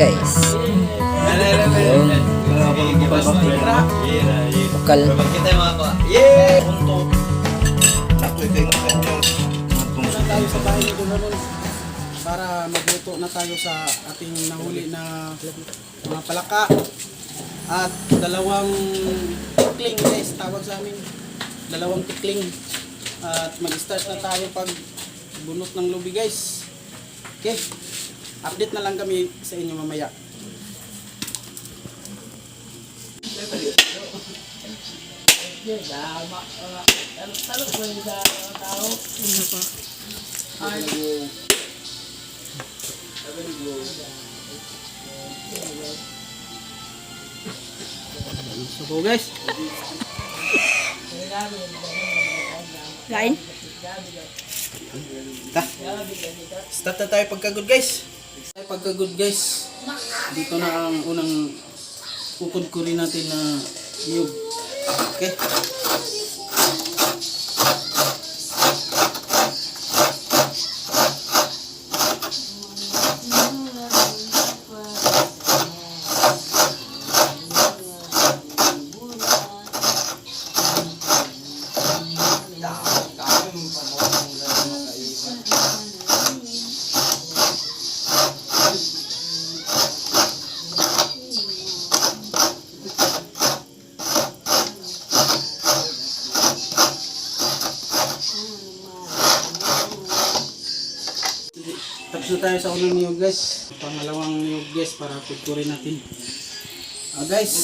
guys. Yung bukal. Muna tayo sa bahay ni Doraemon para magluto na tayo sa ating nahuli na mga palaka at dalawang tikling guys, tawag sa amin, dalawang tikling. At mag-start na tayo pag bunot ng lubi guys. Okay, update na lang kami sa inyo mamaya. So guys, Kain? start na tayo pagkagod guys. Pagkagod guys, dito na ang unang kukudkurin natin na niyog. Okay. Tapos na tayo sa unang niyog guys. Pangalawang niyog guys para kudkurin natin. Guys,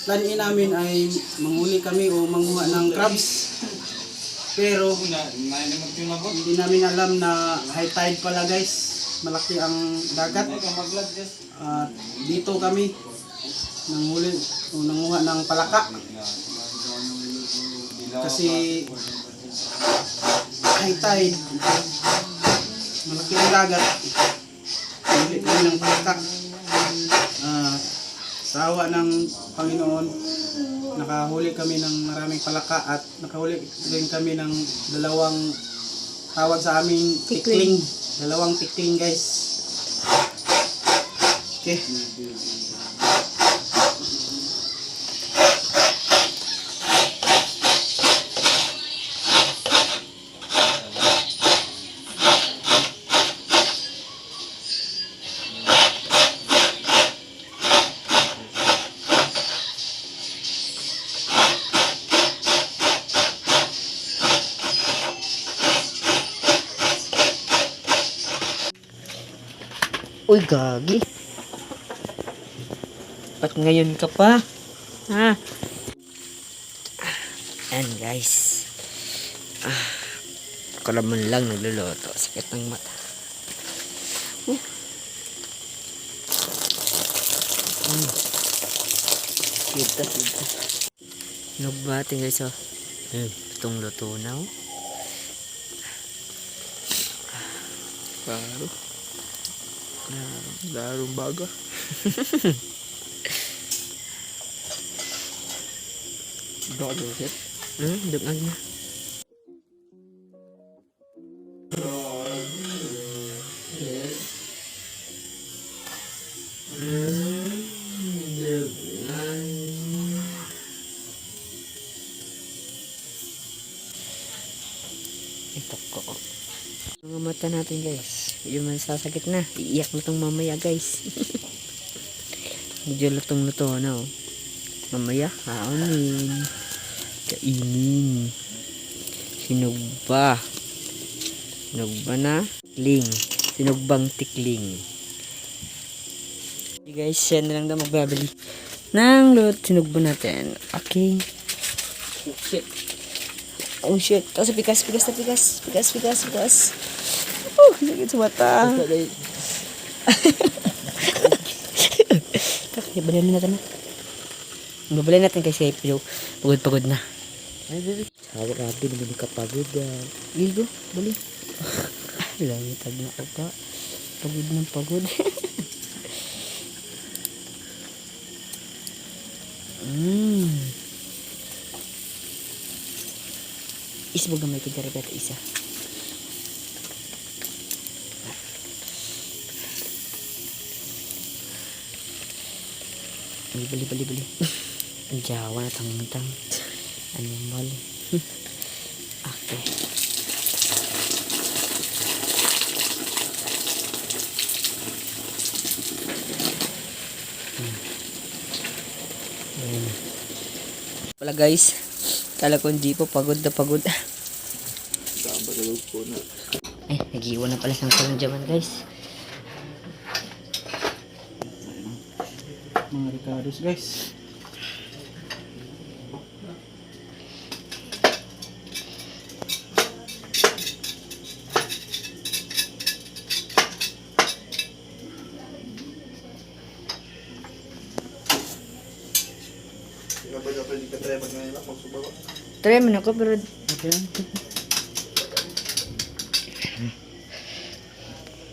plan A namin ay manghuli kami o manguha ng crabs. Pero hindi namin alam na high tide pala guys. Malaki ang dagat. At dito kami nanghuli o nanguha ng palaka. Kasi high tide, malaki ang dagat. Huli kami ng palaka. Sa awa ng Panginoon, nakahuli kami ng maraming palaka at nakahuli rin kami ng dalawang, tawag sa aming tikling. Dalawang tikling guys. Okay. Uy, gagi. Ba't ngayon ka pa? Ha? Ayan guys. Ako naman lang nagluluto. Sakit ng mata. Kita. Nagbati guys oh. Itong luto na oh. Claro. Larong baga. Doset. Dengar niya. Ito ko. Mga mata natin guys. Yung masasakit na. Iiyak na tong mamaya guys. Medyo lutong-luto na oh. Mamaya haanin. Kainin. Sinugba. Sinugba na. Tikling. Sinugbang tikling. Okay guys, yan na lang daw magbabali ng sinugba natin. Okay. Oh shit. Oh shit. Tapos pikas. Sakit sa mata. Kakaibalin natin na. Babalin natin kasi pagod na. Sabi rabi naman kapagod. Ligo, bali. Langitag na ako pa. Pagod. Isbog gamay kita rin isa. Bali. Ang jawa na tang animal. Okay. Ayan. Wala guys. Kala ko hindi po pagod na pagod. Ay, nag-iwan na pala siyang kalangyaman guys. Mga Ricardos guys. Try mo na ko pero Okay.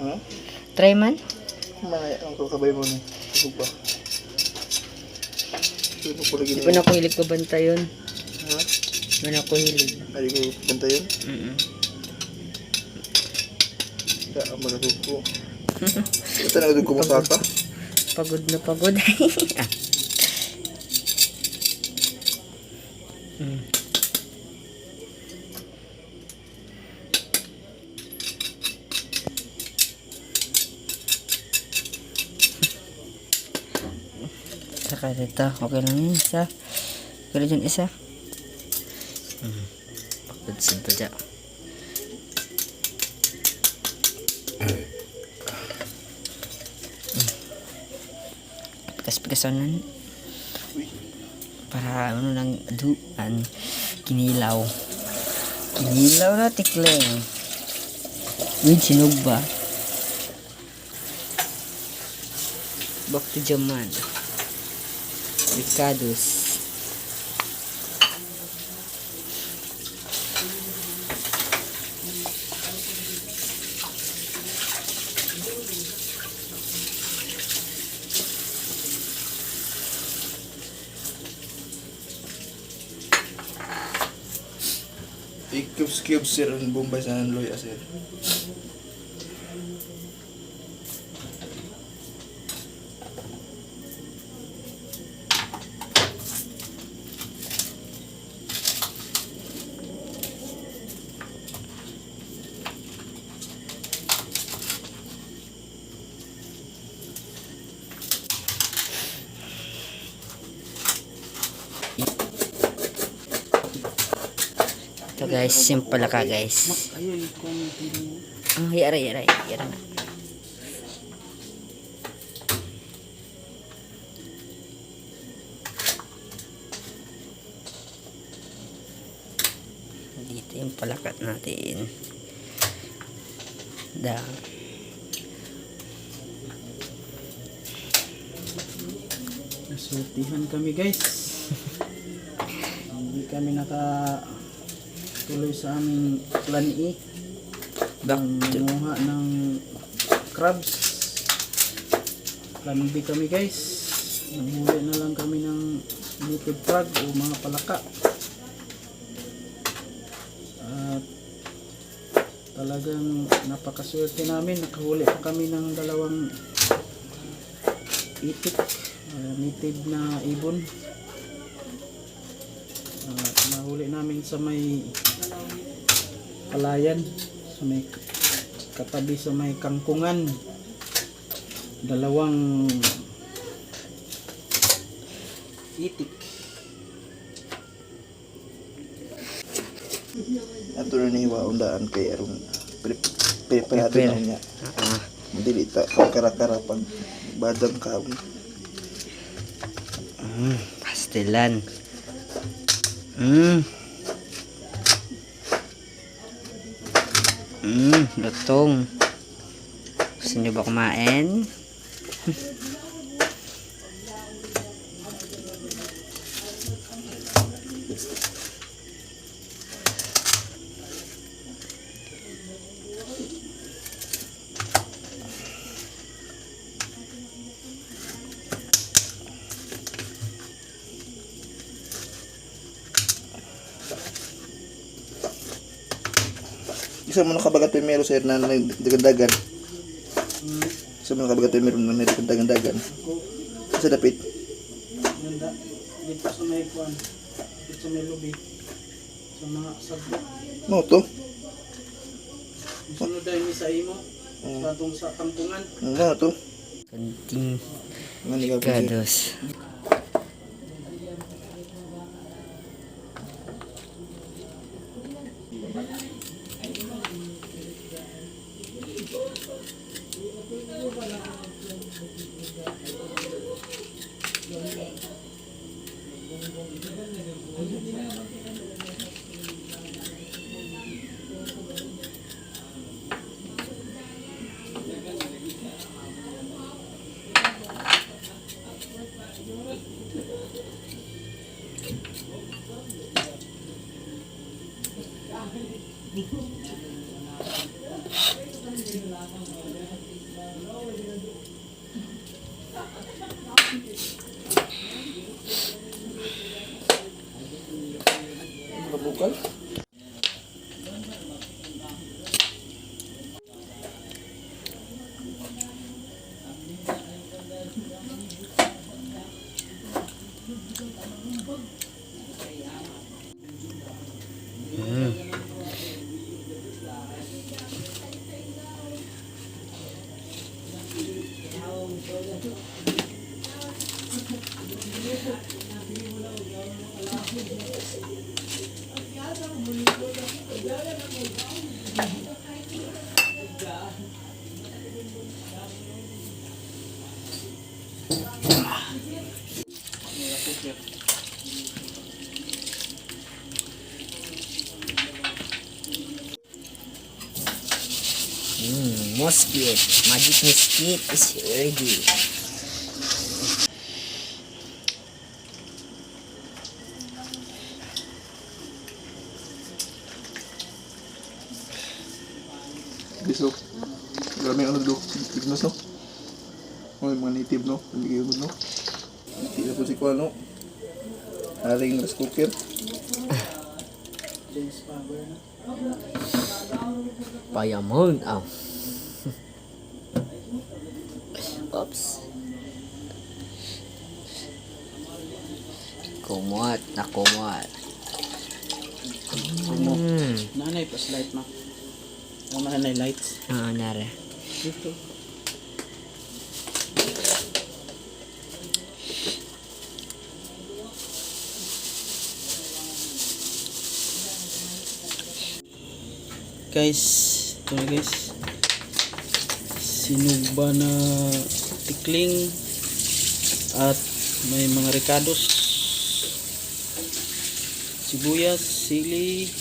Ha? try man. Mana ang kakabay mo ni? Suba. Sino ko lagi Hindi ko na ko hilig ko banta yun. Ha? Hindi ko na ko hilig. Ari ko banta yun? Da ang mga ko. Ito na ko masaka. Pagod na pagod. Saka dito, okay lang yun isa. Okay lang dyan isa. Pagod sinto dyan. Pikas-pikasanan. Para ano lang aduan. Kinilaw. Kinilaw na tikleng. With sinog ba? Back to Jaman. Ricardos. I-cubes sir ang Bombay sa Nanloy sir. Ito guys, simple ka guys. Ayun kung Yara na. Dito yung palakat natin. nasultihan kami guys. Hindi kami nakatuloy sa aming plan E. Nanguha ng crabs. Plan B kami guys. Nanghuli na lang kami ng native frog o mga palaka. At talagang napakaswerte namin. Nakahuli pa kami ng dalawang itik. Native na ibon. Nahuli namin sa may palayan, sa may katabi sa may kangkungan. Dalawang itik. Ato na ni waundaan kay aron preparado na niya. Dili ta kara-kara pag badang kaon. Pastilan. Lutong. Gusto nyo ba kumain? Isa mo nakabagat primero sir na nagdagan. Isa mo nakabagat primero na nagdagan. Isa dapit. paninda dito sa may kuan, dito sa may lobby sa mga sabot. Mo to. Sunod dahil ni sa imo sa atong sa kampungan. Ano to? Kanting Ngani ka kados. Bukal. Mosquito. Magic mosquito is ready. Biso. Grabe ano do. Tignos no. Oh, mga native no. Hindi kayo no. Hindi po si Kuano. Aring rice cooker. James Power na. Payamon. Oops. Kumot na kumot. Nanay pas light na. Ang nanay lights. Nare. Dito. Guys, ito na guys. Sinugba na tikling at may mga ricados, sibuyas, sili,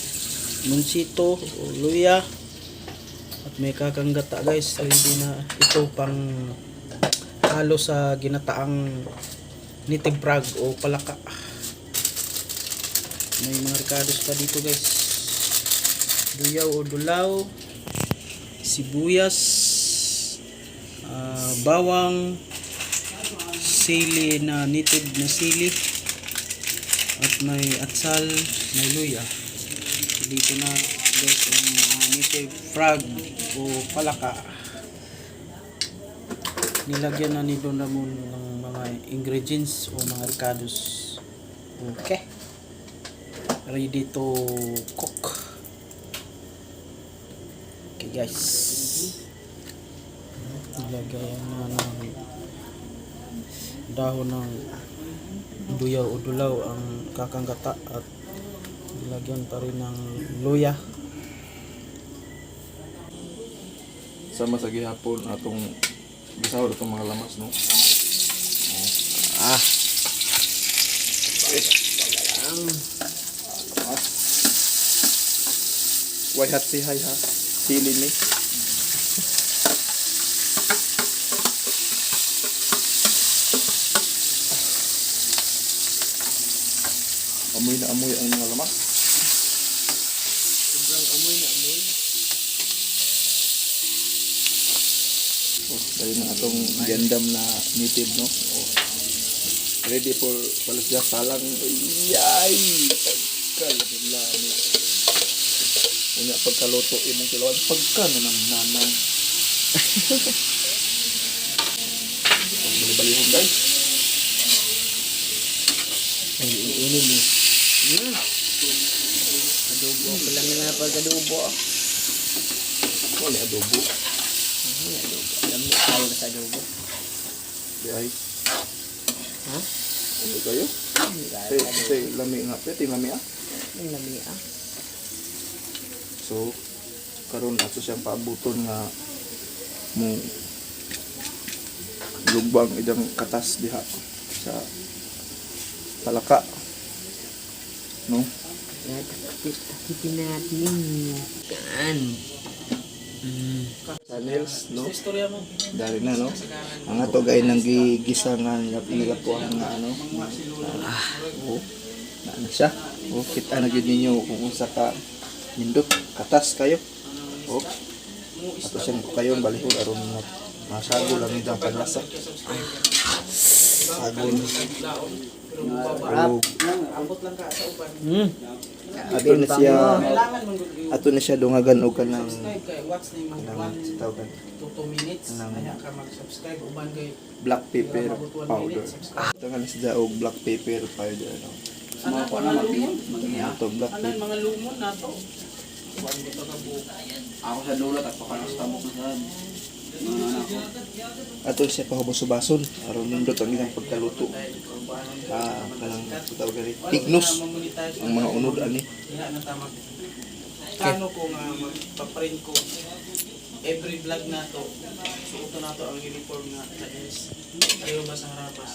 munsito, luya at may kakanggata guys. Ready na ito pang halo sa ginataang native frog o palaka. May mga ricados pa dito guys, luyaw o dulaw, sibuyas, bawang, sili na native na sili at may atsal, may luya. Dito na guys ang native frog o palaka. Nilagyan na ni Don Ramon ng mga ingredients o mga ricados. Okay, ready to cook. Okay guys, ilagayan na ng dahon ng duyaw o dulaw ang kakanggata at ilagyan pa rin ng luya. Sama sa gihapon atong gisahod atong mga lamas no. Why hat si hay ha. Sili ni. Amoy na amoy ang mga lamas. Sobrang amoy na amoy. Oh, dahil na atong gendam na native no. Oh. Ready for palasya salang. Yay! Pagkalala ni. Unya pagkaluto imong kilawan pagka nanamnaman. Bali-balihon guys. Minili. Adobo ko lang nga pag-adobo. Wala adobo. Alam mo, tayo na sa adobo. Di ay. Ha? Ano kayo? Say, lami nga. Pwede lami ah. Ang lami ah. So, karon ato siyang paabuton nga mo lugbang idang katas diha sa palaka. No? Takitin natin. Yan. Sa nails, no? Istorya mo. Dari na, no? Ang ato gay nang gigisa nga nilapuan nga ano. Oh, na siya. Oh, kita na gyud ninyo kung unsa ka nindot katas kayo. Oh. Ato siyang kayon balihod aron masago lang nito ang panlasa. Sagon. Ambot lang ka sa uban. Ato na siya Kailangan mo good. ato na siya dungagan og kanang Subscribe kay watch na yung kanang 1 tawgan to 2 minutes. Kaya ka mag-subscribe uban kay black pepper mabot 1 powder. minute. Subscribe. Ito nga siya og black pepper powder, no? Ano ko na lumon? Ito black Ano pepper. mga lumon na to? Uban ko to ka buo. Ako sa dulo, tapos ka lang sa tabok na saan. Mga anak ko. Ato siya pahubos-subason aron nindot ang ilang pagkaluto. Kanang tawag gani tignos ang mga unod ani. Diha na tamag. Plano ko nga magpa-print ko every vlog na to. Suoto na to ang uniform nga Chinese. Ayaw ba sa harapas?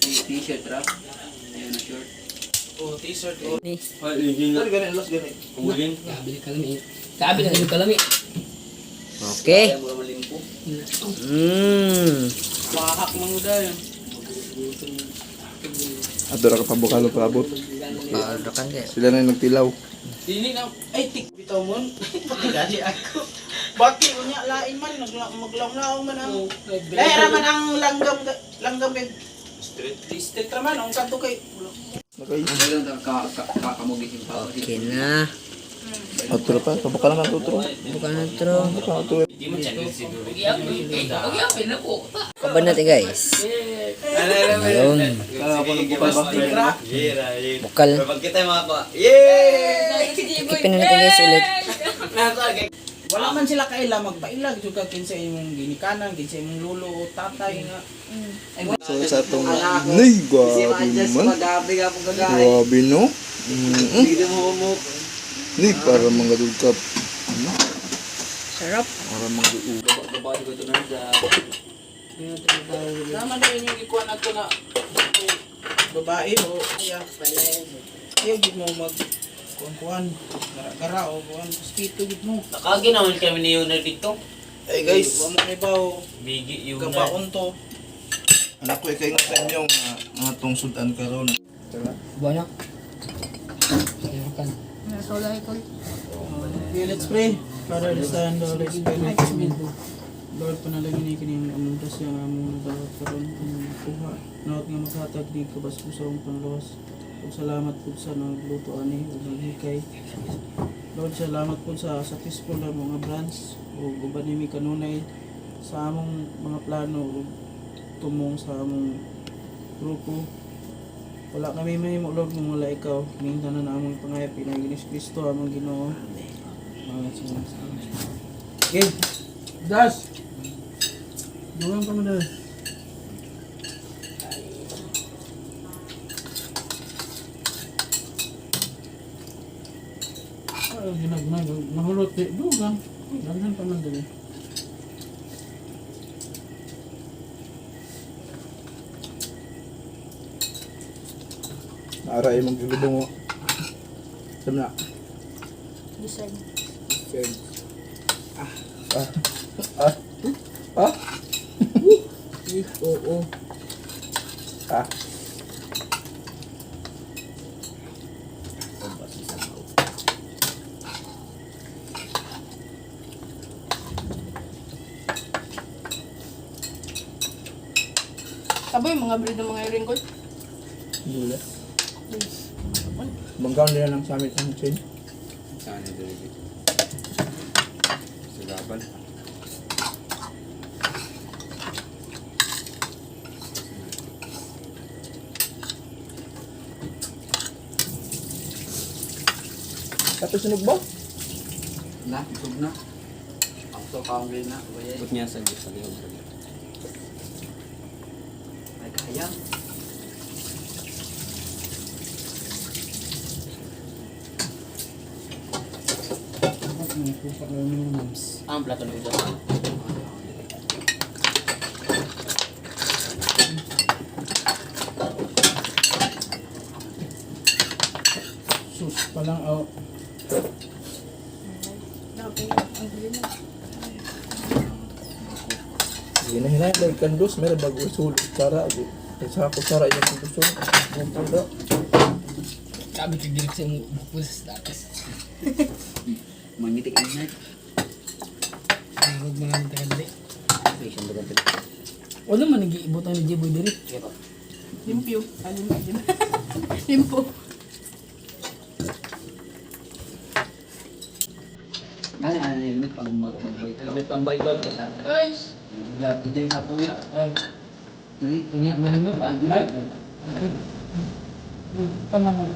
T-shirt, rap. Ayun na short. O t-shirt o Ni. Pero gani los gani. Kabili kalami. Kabili na kalami. Okay. Kaya mura malimpo. mahak mga dahil. Ato ra ka pabukalo paabot. Paano ka din? Sila na nagtilaw. Dili na ay tik bitaw mon. Pagdali ako. Baki unya lain man maglaw man ang. Lain man ang langgam kay street raman ang kanto kay Nakay. Ayun lang, kakamugising pa. Okay na. Ato ra pa pabukalan ka tutro. Bukan na tro. Ato. Kaban natin guys. Ayun. Bukal. Pag kita yung mga ko, yay! Ikipin na natin guys ulit. wala man sila kaila magpailag jud ka kinsa imong ginikanan kinsa imong lolo o tatay nga. So sa atong nay grabe man. Magabi ka po gagay. Grabe no. Hindi mo umuk. Ni para mangadug ka. Sarap. Para mangadug. Babae ko ito na sa... Naman na yung ikuan ato na babae o iya ayaw gid mo mag kuan gara o kuan mosquito gid mo. Nakagi naman kami ni Yuna dito. Hey guys, Wa mo kay bawo Bigi Yuna. gabaon to. anak ko ikay nga sa inyo nga atong sudan karon. Buwan na. Okay, let's pray. Father, the Son, the Holy Spirit. Amen. Lord, panalangin ni kining among dasya nga among nagawat karon among kuha. Nawat nga maghatag di kabasbusong panglawas. Ug salamat pud sa nagluto ani ug naghikay. Lord, salamat pud sa successful na mga brands ug uban nimi kanunay sa among mga plano ug tumong sa among grupo. Wala kami mahimo Lord kung wala ikaw. Kaming tanan na among pangayap Pinaginis Kristo among Ginoo. Mga salamat. Okay. Das. Dulang ka mo dahil. Ay, ginagmay. Mahulot. Dulang. Dulang pa man dali. Ara ay maglubong mo. Sama na. Ah. Oo. Ah. Saboy mga breed ng mga iringkol. Gula. Banggaw nila ng summit ang chain. Saan yung dito? Sa laban. Kato sunog ba? Na, isog na. Ang so kambing na. Bayay. Ikot niya sa lihog. Ay, kaya. Ang plato ng udas. Sus pa lang oh. Ang huli na. Hinahinay dahil kandos, meron bago sulod. Tsara, sa ako tsara yung kandoson. Bumpang daw. Sabi ko direct sa bukos sa datas. Mangitik ang night. Huwag mga nang tagadali. Patient ba ganito? Wala man nag-iibot ang Jeboy diri. Ito. Limpyo. Limpo. Ano yung pang magbay. Limit pang baybag. Ay! Grabe din sa puwi. Ini mana mo pa? Panahon.